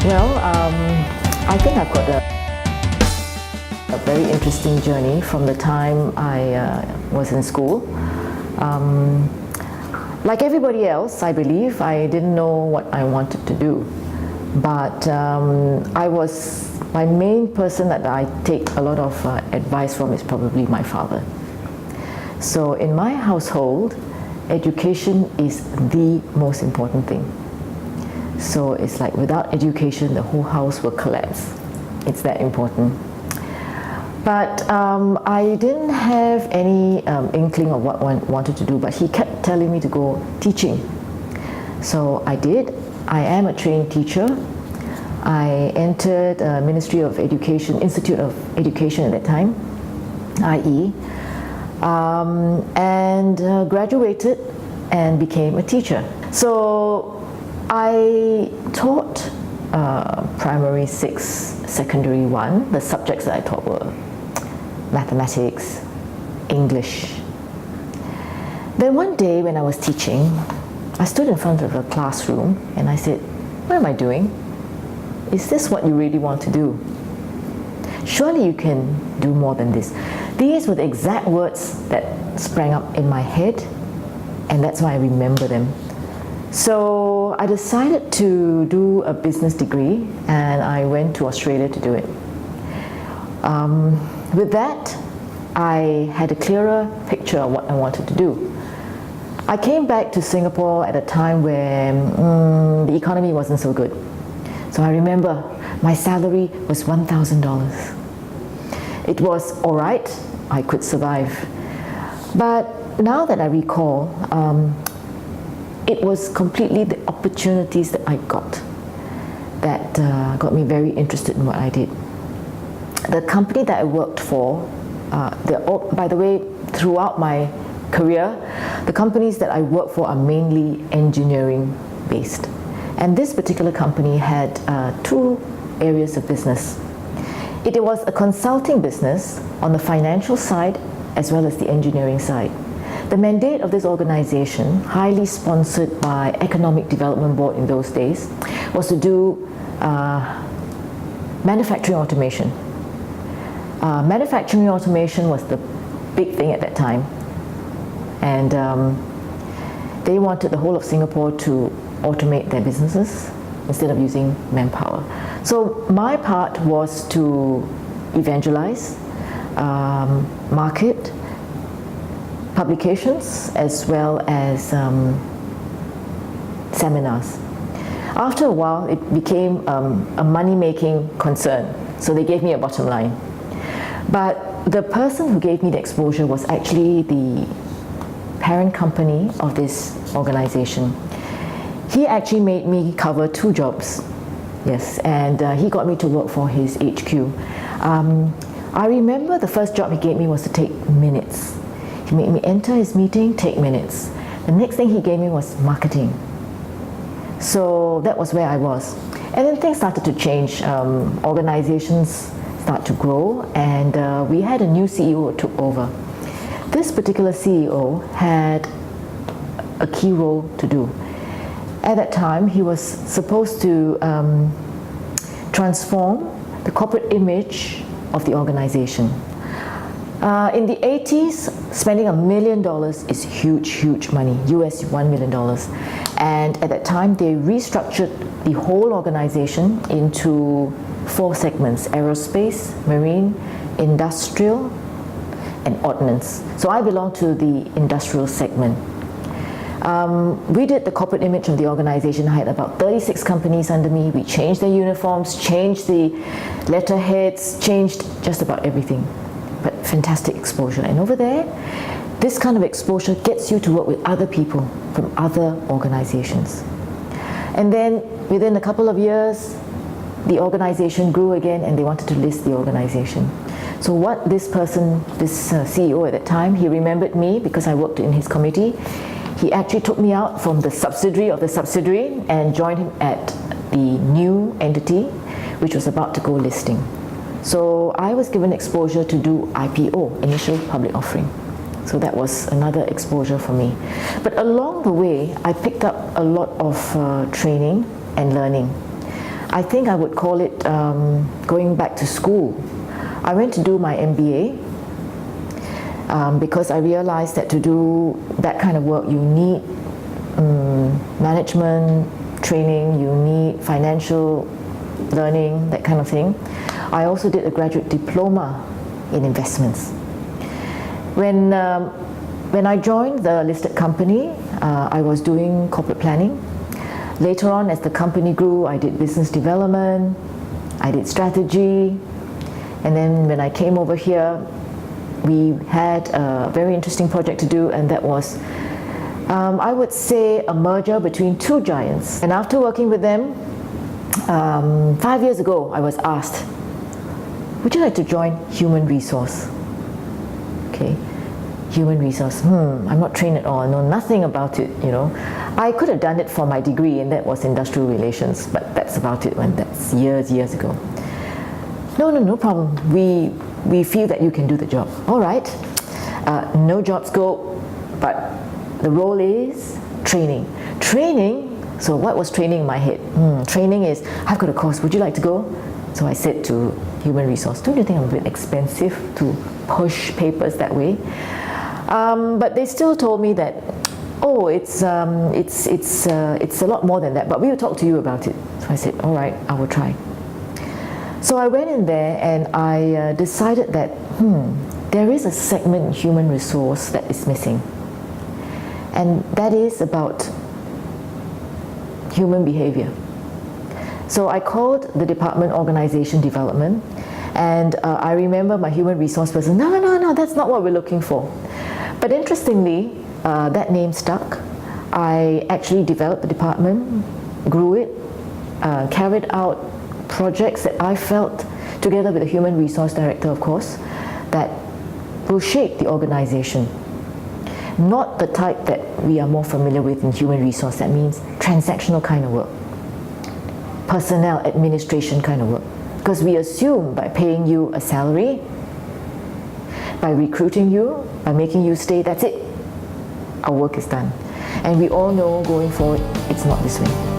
Well, I think I've got a very interesting journey from the time I was in school. Like everybody else, I believe, I didn't know what I wanted to do. But my main person that I take a lot of advice from is probably my father. So in my household, education is the most important thing. So it's like without education, the whole house will collapse. It's that important. But I didn't have any inkling of what I wanted to do, but he kept telling me to go teaching. So I did. I am a trained teacher. I entered Ministry of Education, Institute of Education at that time, IE, and graduated and became a teacher. So I taught primary 6, secondary 1. The subjects that I taught were mathematics, English. Then one day when I was teaching, I stood in front of a classroom and I said, what am I doing? Is this what you really want to do? Surely you can do more than this. These were the exact words that sprang up in my head, and that's why I remember them. So I decided to do a business degree, and I went to Australia to do it. With that, I had a clearer picture of what I wanted to do. I came back to Singapore at a time where the economy wasn't so good. So I remember my salary was $1,000. It was all right, I could survive. But now that I recall, it was completely the opportunities that I got that got me very interested in what I did. The company that I worked for, by the way, throughout my career, the companies that I work for are mainly engineering based. And this particular company had 2 areas of business. It was a consulting business on the financial side as well as the engineering side. The mandate of this organization, highly sponsored by Economic Development Board in those days, was to do manufacturing automation. Manufacturing automation was the big thing at that time. And they wanted the whole of Singapore to automate their businesses instead of using manpower. So my part was to evangelize, market, publications, as well as seminars. After a while, it became a money-making concern, so they gave me a bottom line. But the person who gave me the exposure was actually the parent company of this organization. He actually made me cover 2 jobs, yes, and he got me to work for his HQ. I remember the first job he gave me was to take minutes. He made me enter his meeting, take minutes. The next thing he gave me was marketing. So that was where I was. And then things started to change. Organizations start to grow, and we had a new CEO who took over. This particular CEO had a key role to do. At that time, he was supposed to transform the corporate image of the organization. In the 80s, spending $1 million is huge, huge money, US $1 million. And at that time, they restructured the whole organization into 4 segments: aerospace, marine, industrial, and ordnance. So I belong to the industrial segment. We did the corporate image of the organization. I had about 36 companies under me. We changed their uniforms, changed the letterheads, changed just about everything. But fantastic exposure. And over there, this kind of exposure gets you to work with other people from other organizations. And then within a couple of years, the organization grew again and they wanted to list the organization. So what this person, this CEO at that time, he remembered me because I worked in his committee. He actually took me out from the subsidiary of the subsidiary and joined him at the new entity, which was about to go listing. So I was given exposure to do IPO, initial public offering. So that was another exposure for me. But along the way, I picked up a lot of training and learning. I think I would call it going back to school. I went to do my MBA because I realized that to do that kind of work you need management training, you need financial learning, that kind of thing. I also did a graduate diploma in investments. When I joined the listed company, I was doing corporate planning. Later on, as the company grew, I did business development, I did strategy, and then when I came over here, we had a very interesting project to do, and that was, I would say, a merger between two giants. And after working with them, 5 years ago, I was asked, would you like to join human resource? Okay, human resource, I'm not trained at all, I know nothing about it, you know. I could have done it for my degree, and that was industrial relations, but that's about it, when that's years ago. No problem, we feel that you can do the job. All right, no job scope, but the role is training. So what was training in my head? Training is, I've got a course, would you like to go? So I said to human resource, don't you think I'm a bit expensive to push papers that way? But they still told me that, oh, it's a lot more than that, but we will talk to you about it. So I said, all right, I will try. So I went in there and I decided that, there is a segment in human resource that is missing. And that is about human behavior. So I called the department Organization Development, and I remember my human resource person, no, that's not what we're looking for. But interestingly, that name stuck. I actually developed the department, grew it, carried out projects that I felt, together with the human resource director, of course, that will shape the organization. Not the type that we are more familiar with in human resource, that means transactional kind of work, personnel administration kind of work. Because we assume by paying you a salary, by recruiting you, by making you stay, that's it. Our work is done. And we all know going forward, it's not this way.